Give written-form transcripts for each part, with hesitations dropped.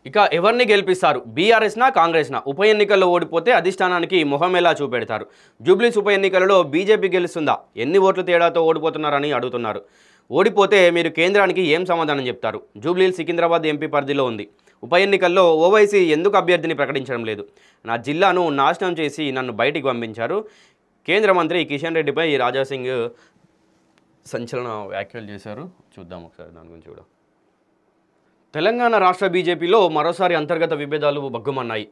ఇక ఎవరిని గెలిపిస్తారు? బీఆర్ఎస్నా కాంగ్రెస్నా? ఉప ఎన్నికల్లో ఓడిపోతే అధిష్టానానికి మొహం ఎలా చూపెడతారు? జూబ్లీస్ ఉప ఎన్నికలలో బీజేపీ గెలుస్తుందా? ఎన్ని ఓట్ల తేడాతో ఓడిపోతున్నారని అడుగుతున్నారు. ఓడిపోతే మీరు కేంద్రానికి ఏం సమాధానం చెప్తారు? జూబ్లీహిల్స్ సికింద్రాబాద్ ఎంపీ పరిధిలో ఉంది. ఉప ఎన్నికల్లో ఓవైసీ ఎందుకు అభ్యర్థిని ప్రకటించడం లేదు? నా జిల్లాను నాశనం చేసి నన్ను బయటికి పంపించారు. కేంద్ర మంత్రి కిషన్ రెడ్డిపై రాజాసింగ్ సంచలన వ్యాఖ్యలు చేశారు. చూద్దాం ఒకసారి దాని గురించి కూడా. తెలంగాణ రాష్ట్ర బీజేపీలో మరోసారి అంతర్గత విభేదాలు బగ్గుమన్నాయి.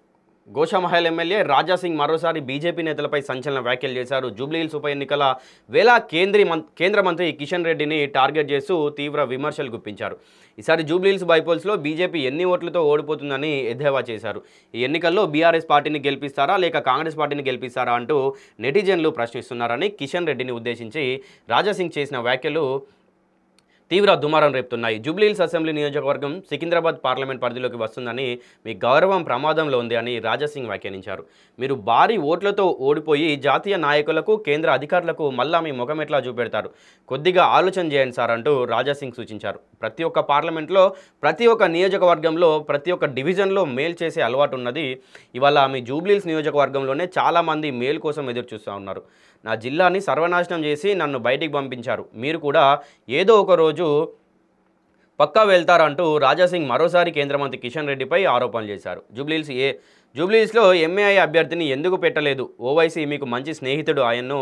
గోషామహల్ ఎమ్మెల్యే రాజాసింగ్ మరోసారి బీజేపీ నేతలపై సంచలన వ్యాఖ్యలు చేశారు. జూబ్లీహిల్స్ ఉప ఎన్నికల వేళ కేంద్ర మంత్రి కిషన్ రెడ్డిని టార్గెట్ చేస్తూ తీవ్ర విమర్శలు గుప్పించారు. ఈసారి జూబ్లీహిల్స్ బైపోల్స్లో బీజేపీ ఎన్ని ఓట్లతో ఓడిపోతుందని ఎద్దేవా చేశారు. ఈ ఎన్నికల్లో బీఆర్ఎస్ పార్టీని గెలిపిస్తారా లేక కాంగ్రెస్ పార్టీని గెలిపిస్తారా అంటూ నెటిజన్లు ప్రశ్నిస్తున్నారని కిషన్ రెడ్డిని ఉద్దేశించి రాజాసింగ్ చేసిన వ్యాఖ్యలు తీవ్ర దుమారం రేపుతున్నాయి. జూబ్లీహిల్స్ అసెంబ్లీ నియోజకవర్గం సికింద్రాబాద్ పార్లమెంట్ పరిధిలోకి వస్తుందని మీ గౌరవం ప్రమాదంలో ఉంది అని రాజాసింగ్ వ్యాఖ్యానించారు. మీరు భారీ ఓట్లతో ఓడిపోయి జాతీయ నాయకులకు కేంద్ర అధికారులకు మళ్ళా మీ ముఖం ఎట్లా చూపెడతారు? కొద్దిగా ఆలోచన చేయండి సార్ అంటూ రాజాసింగ్ సూచించారు. ప్రతి ఒక్క పార్లమెంట్లో, ప్రతి ఒక్క నియోజకవర్గంలో, ప్రతి ఒక్క డివిజన్లో మేలు చేసే అలవాటు ఉన్నది. ఇవాళ మీ జూబ్లీహిల్స్ నియోజకవర్గంలోనే చాలామంది మేలు కోసం ఎదురు చూస్తూ ఉన్నారు. నా జిల్లాని సర్వనాశనం చేసి నన్ను బయటికి పంపించారు. మీరు కూడా ఏదో ఒక రోజు పక్కా వెళ్తారంటూ రాజాసింగ్ మరోసారి కేంద్ర మంత్రి కిషన్ రెడ్డిపై ఆరోపణలు చేశారు. జూబ్లీహిల్స్లో ఎంఏఐ అభ్యర్థిని ఎందుకు పెట్టలేదు? ఓవైసీ మీకు మంచి స్నేహితుడు, ఆయన్ను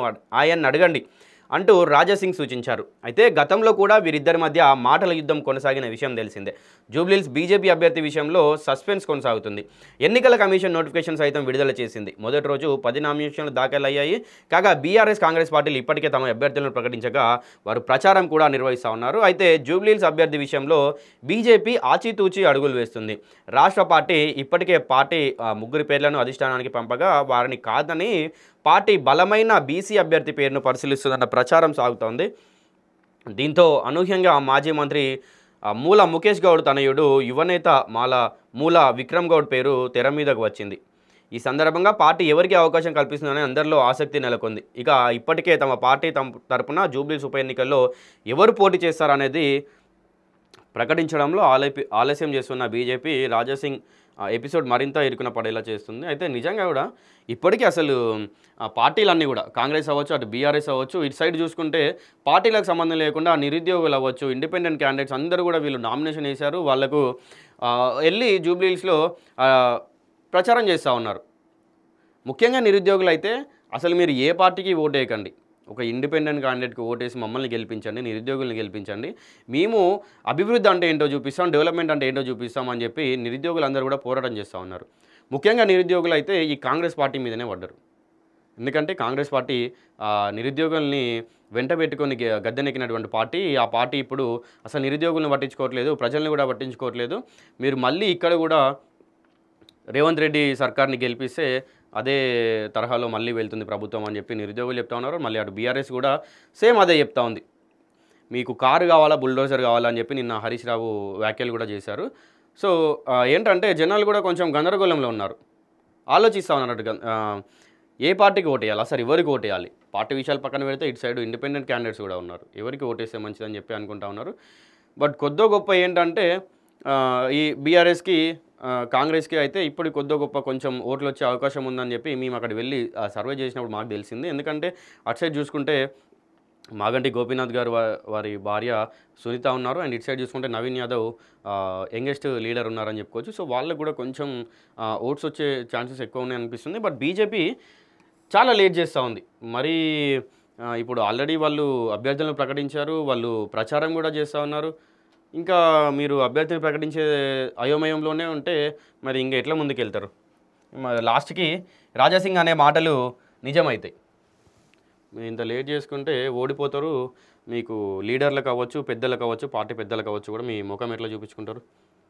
అడగండి అంటూ రాజాసింగ్ సూచించారు. అయితే గతంలో కూడా వీరిద్దరి మధ్య మాటల యుద్ధం కొనసాగిన విషయం తెలిసిందే. జూబ్లీహిల్స్ బీజేపీ అభ్యర్థి విషయంలో సస్పెన్స్ కొనసాగుతుంది. ఎన్నికల కమిషన్ నోటిఫికేషన్ సైతం విడుదల చేసింది. మొదటి రోజు 10 నామినేషన్లు దాఖలయ్యాయి. కాగా బీఆర్ఎస్ కాంగ్రెస్ పార్టీలు ఇప్పటికే తమ అభ్యర్థులను ప్రకటించగా వారు ప్రచారం కూడా నిర్వహిస్తూ ఉన్నారు. అయితే జూబ్లీహిల్స్ అభ్యర్థి విషయంలో బీజేపీ ఆచితూచి అడుగులు వేస్తుంది. రాష్ట్ర పార్టీ ఇప్పటికే ముగ్గురి పేర్లను అధిష్టానానికి పంపగా వారిని కాదని పార్టీ బలమైన బీసీ అభ్యర్థి పేరును పరిశీలిస్తుందన్న ప్రచారం సాగుతోంది. దీంతో అనూహ్యంగా మాజీ మంత్రి మూల ముఖేష్ గౌడ్ తనయుడు యువనేత మూల విక్రమ్ గౌడ్ పేరు తెర మీదకు వచ్చింది. ఈ సందర్భంగా పార్టీ ఎవరికి అవకాశం కల్పిస్తుందని అందరిలో ఆసక్తి నెలకొంది. ఇక ఇప్పటికే తమ పార్టీ తరపున జూబ్లీహిల్స్ ఉప ఎన్నికల్లో ఎవరు పోటీ చేస్తారనేది ప్రకటించడంలో ఆలస్యం చేస్తున్న బీజేపీ రాజాసింగ్ ఎపిసోడ్ మరింత ఇరుకున పడేలా చేస్తుంది. అయితే నిజంగా కూడా ఇప్పటికీ అసలు పార్టీలన్నీ కూడా కాంగ్రెస్ అవ్వచ్చు, అటు బీఆర్ఎస్ అవ్వచ్చు, ఇటు సైడ్ చూసుకుంటే పార్టీలకు సంబంధం లేకుండా నిరుద్యోగులు అవ్వచ్చు, ఇండిపెండెంట్ క్యాండిడేట్స్ అందరూ కూడా వీళ్ళు నామినేషన్ వేశారు. వాళ్లకు వెళ్ళి జూబ్లీహిల్స్లో ప్రచారం చేస్తూ ఉన్నారు. ముఖ్యంగా నిరుద్యోగులు అయితే అసలు మీరు ఏ పార్టీకి ఓటు వేయకండి, ఒక ఇండిపెండెంట్ క్యాండిడేట్కి ఓటేసి మమ్మల్ని గెలిపించండి, నిరుద్యోగుల్ని గెలిపించండి, మేము అభివృద్ధి అంటే ఏంటో చూపిస్తాం, డెవలప్మెంట్ అంటే ఏంటో చూపిస్తాం అని చెప్పి నిరుద్యోగులందరూ కూడా పోరాటం చేస్తూ ఉన్నారు. ముఖ్యంగా నిరుద్యోగులు అయితే ఈ కాంగ్రెస్ పార్టీ మీదనే పడ్డారు. ఎందుకంటే కాంగ్రెస్ పార్టీ నిరుద్యోగుల్ని వెంట పెట్టుకొని గద్దెనెక్కినటువంటి పార్టీ. ఆ పార్టీ ఇప్పుడు అసలు నిరుద్యోగులను పట్టించుకోవట్లేదు, ప్రజల్ని కూడా పట్టించుకోవట్లేదు. మీరు మళ్ళీ ఇక్కడ కూడా రేవంత్ రెడ్డి సర్కార్ని గెలిపిస్తే అదే తరహాలో మళ్ళీ వెళ్తుంది ప్రభుత్వం అని చెప్పి నిరుద్యోగులు చెప్తా ఉన్నారు. మళ్ళీ అటు బీఆర్ఎస్ కూడా సేమ్ అదే చెప్తా ఉంది. మీకు కారు కావాలా, బుల్డోజర్ కావాలా అని చెప్పి నిన్న హరీష్ రావు వ్యాఖ్యలు కూడా చేశారు. సో ఏంటంటే జనాలు కూడా కొంచెం గందరగోళంలో ఉన్నారు, ఆలోచిస్తూ ఉన్నారు. ఏ పార్టీకి ఓటేయాలి, అసలు ఎవరికి ఓటేయాలి? పార్టీ విషయాలు పక్కన పెడితే ఇటు సైడ్ ఇండిపెండెంట్ క్యాండిడేట్స్ కూడా ఉన్నారు, ఎవరికి ఓటేస్తే మంచిదని చెప్పి అనుకుంటా ఉన్నారు. బట్ కొద్దో గొప్ప ఏంటంటే ఈ బీఆర్ఎస్కి కాంగ్రెస్కి అయితే ఇప్పుడు కొద్దో గొప్ప కొంచెం ఓట్లు వచ్చే అవకాశం ఉందని చెప్పి మేము అక్కడ వెళ్ళి సర్వే చేసినప్పుడు మాకు తెలిసింది. ఎందుకంటే అటు సైడ్ చూసుకుంటే మాగంటి గోపీనాథ్ గారు వారి భార్య సునీత ఉన్నారు, అండ్ ఇటు సైడ్ చూసుకుంటే నవీన్ యాదవ్ యంగెస్ట్ లీడర్ ఉన్నారని చెప్పుకోవచ్చు. సో వాళ్ళకు కూడా కొంచెం ఓట్స్ వచ్చే ఛాన్సెస్ ఎక్కువ ఉన్నాయి అనిపిస్తుంది. బట్ బీజేపీ చాలా లేట్ చేస్తూ ఉంది. మరి ఇప్పుడు ఆల్రెడీ వాళ్ళు అభ్యర్థులను ప్రకటించారు, వాళ్ళు ప్రచారం కూడా చేస్తూ ఉన్నారు. ఇంకా మీరు అభ్యర్థిని ప్రకటించే అయోమయంలోనే ఉంటే మరి ఇంకా ఎట్లా ముందుకెళ్తారు? లాస్ట్కి రాజాసింగ్ అనే మాటలు నిజమవుతాయి. మీరు ఇంత లేట్ చేసుకుంటే ఓడిపోతారు. మీకు లీడర్లకు అవ్వచ్చు, పెద్దలకు అవ్వచ్చు, పార్టీ పెద్దలకు అవ్వచ్చు కూడా మీ ముఖం ఎట్లా చూపించుకుంటారు?